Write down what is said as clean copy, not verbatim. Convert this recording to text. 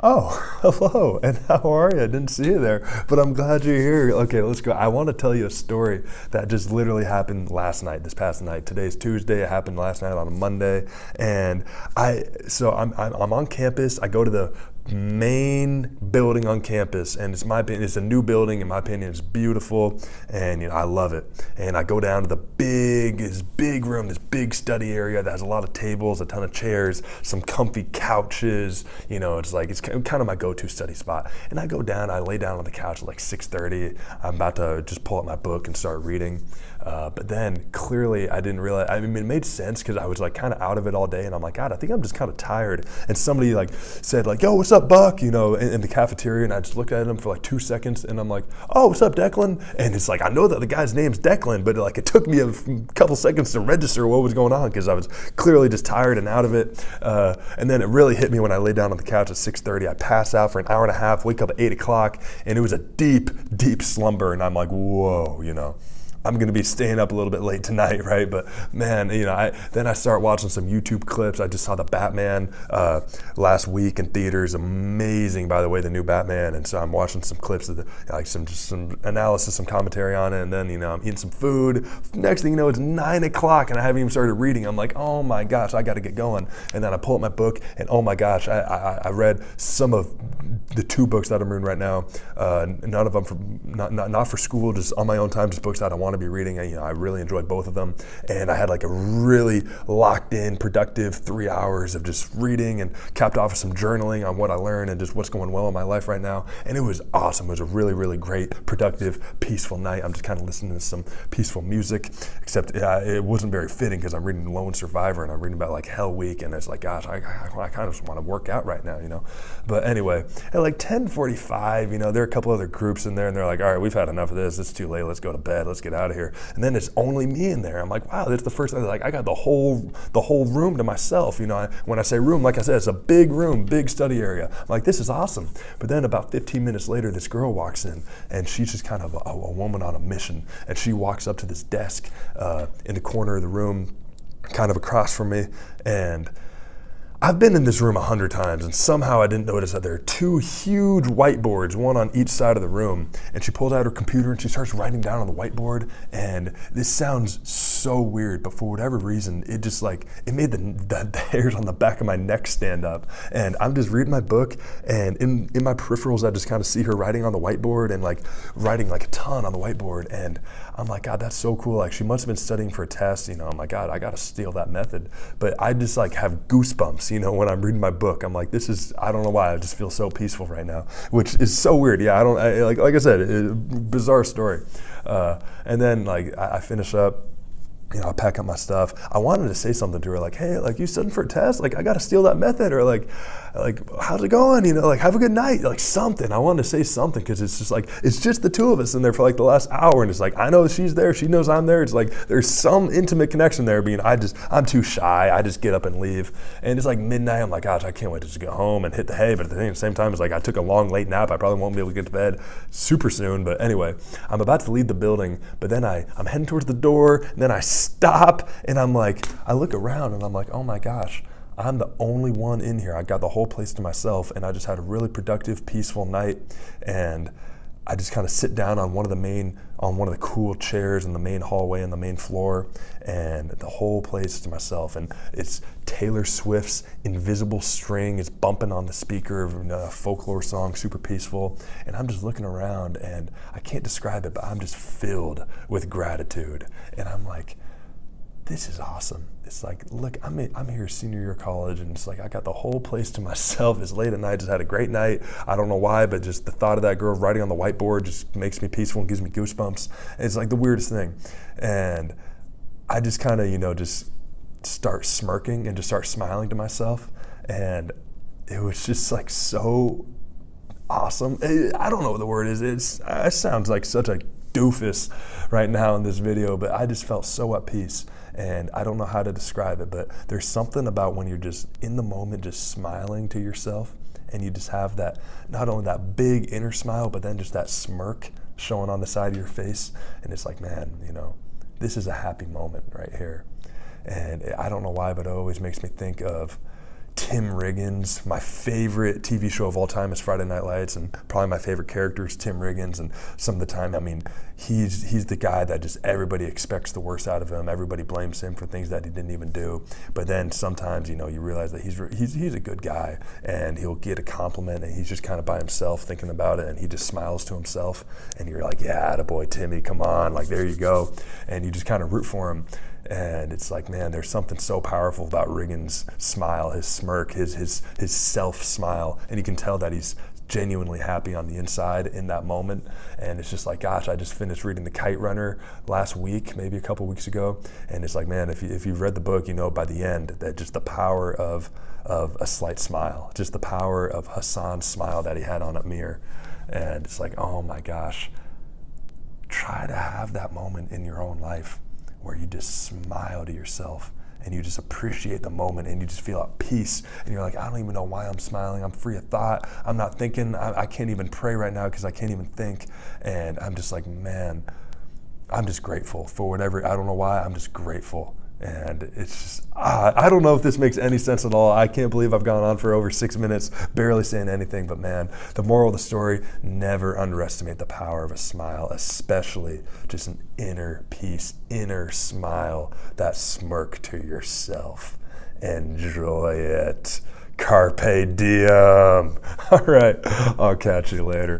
Oh, hello, and how are you? I didn't see you there, but I'm glad you're here. Okay, let's go. I want to tell you a story that just literally happened last night, this past night. Today's Tuesday. It happened last night on a Monday, and I'm on campus. I go to the main building on campus, and it's my opinion, it's a new building. In my opinion, it's beautiful, and I love it. And I go down to this big room, this big study area that has a lot of tables, a ton of chairs, some comfy couches. It's kind of my go-to study spot. And I go down, I lay down on the couch at like 6:30. I'm about to just pull out my book and start reading. But then clearly I didn't realize, I mean, it made sense because I was like kind of out of it all day, and I'm like, God, I think I'm just kind of tired. And somebody like said like, yo, what's up, Buck? In the cafeteria, and I just looked at him for like 2 seconds, and I'm like, oh, what's up, Declan? And it's like, I know that the guy's name's Declan, but like it took me a couple seconds to register what was going on because I was clearly just tired and out of it. And then it really hit me when I lay down on the couch at 6:30. I pass out for an hour and a half, wake up at 8 o'clock, and it was a deep, deep slumber, and I'm like, whoa, I'm going to be staying up a little bit late tonight, right? But man, then I start watching some YouTube clips. I just saw the Batman last week in theaters. Amazing, by the way, the new Batman. And so I'm watching some clips of some analysis, some commentary on it. And then, I'm eating some food. Next thing you know, it's 9 o'clock and I haven't even started reading. I'm like, oh my gosh, I got to get going. And then I pull up my book and oh my gosh, I read some of the two books that I'm reading right now. None of them not for school, just on my own time, just books that I want to be reading. I really enjoyed both of them, and I had like a really locked in, productive 3 hours of just reading, and capped off with some journaling on what I learned and just what's going well in my life right now. And it was awesome. It was a really, really great, productive, peaceful night. I'm just kind of listening to some peaceful music, except it wasn't very fitting because I'm reading Lone Survivor and I'm reading about like Hell Week, and it's like, gosh, I kind of just want to work out right now, But anyway, at like 10:45, there are a couple other groups in there, and they're like, all right, we've had enough of this. It's too late. Let's go to bed. Let's get out of here. And then it's only me in there. I'm like, wow, that's the first time. Like, I got the whole room to myself. When I say room, like I said, it's a big room, big study area. I'm like, this is awesome. But then about 15 minutes later, this girl walks in, and she's just kind of a woman on a mission. And she walks up to this desk in the corner of the room, kind of across from me, and I've been in this room 100 times, and somehow I didn't notice that there are two huge whiteboards, one on each side of the room. And she pulls out her computer and she starts writing down on the whiteboard. And this sounds so weird, but for whatever reason, it just it made the hairs on the back of my neck stand up. And I'm just reading my book, and in my peripherals, I just kind of see her writing on the whiteboard and writing a ton on the whiteboard. And I'm like, God, that's so cool. Like, she must have been studying for a test. I'm like, God, I got to steal that method. But I just have goosebumps, when I'm reading my book. I'm like, I don't know why, I just feel so peaceful right now, which is so weird. Yeah, like I said, bizarre story. And then I finish up. I pack up my stuff. I wanted to say something to her, like, hey, you studying for a test? I got to steal that method, or how's it going? Have a good night, something. I wanted to say something because it's just it's just the two of us in there for the last hour, and it's I know she's there, she knows I'm there. It's there's some intimate connection there. I'm too shy. I just get up and leave, and it's midnight. I'm like, gosh, I can't wait to just get home and hit the hay. But at the same time, it's I took a long late nap. I probably won't be able to get to bed super soon. But anyway, I'm about to leave the building, but then I'm heading towards the door, and then I stop, and I look around, and I'm like, oh my gosh, I'm the only one in here. I got the whole place to myself, and I just had a really productive, peaceful night. And I just kind of sit down on one of the cool chairs in the main hallway and the main floor, and the whole place is to myself. And it's Taylor Swift's Invisible String is bumping on the speaker of a folklore song, super peaceful. And I'm just looking around, and I can't describe it, but I'm just filled with gratitude. And I'm like, this is awesome. It's look, I'm here senior year of college, and it's I got the whole place to myself. It's late at night, just had a great night. I don't know why, but just the thought of that girl writing on the whiteboard just makes me peaceful and gives me goosebumps. And it's the weirdest thing. And I just kind of, just start smirking and just start smiling to myself. And it was just so awesome. I don't know what the word is. It sounds like such a doofus right now in this video, but I just felt so at peace. And I don't know how to describe it, but there's something about when you're just in the moment, just smiling to yourself, and you just have that, not only that big inner smile, but then just that smirk showing on the side of your face. And it's man, this is a happy moment right here. And I don't know why, but it always makes me think of Tim Riggins. My favorite TV show of all time is Friday Night Lights, and probably my favorite character is Tim Riggins. And some of the time, I mean, he's the guy that just everybody expects the worst out of him. Everybody blames him for things that he didn't even do. But then sometimes, you know, you realize that he's a good guy, and he'll get a compliment, and he's just kind of by himself thinking about it, and he just smiles to himself, and you're like, yeah, attaboy, Timmy, come on, like there you go, and you just kind of root for him. And it's like, man, there's something so powerful about Riggins' smile, his smirk, his self-smile. And you can tell that he's genuinely happy on the inside in that moment. And it's just like, gosh, I just finished reading The Kite Runner last week, maybe a couple weeks ago. And it's like, man, if you've read the book, you know by the end that just the power of a slight smile, just the power of Hassan's smile that he had on Amir. And it's like, oh my gosh, try to have that moment in your own life where you just smile to yourself and you just appreciate the moment and you just feel at peace and you're like, I don't even know why I'm smiling. I'm free of thought. I'm not thinking. I can't even pray right now because I can't even think. And I'm just like, man, I'm just grateful for whatever. I don't know why. I'm just grateful. And it's just, I don't know if this makes any sense at all. I can't believe I've gone on for over 6 minutes, barely saying anything. But man, the moral of the story, never underestimate the power of a smile, especially just an inner peace, inner smile, that smirk to yourself. Enjoy it. Carpe diem. All right, I'll catch you later.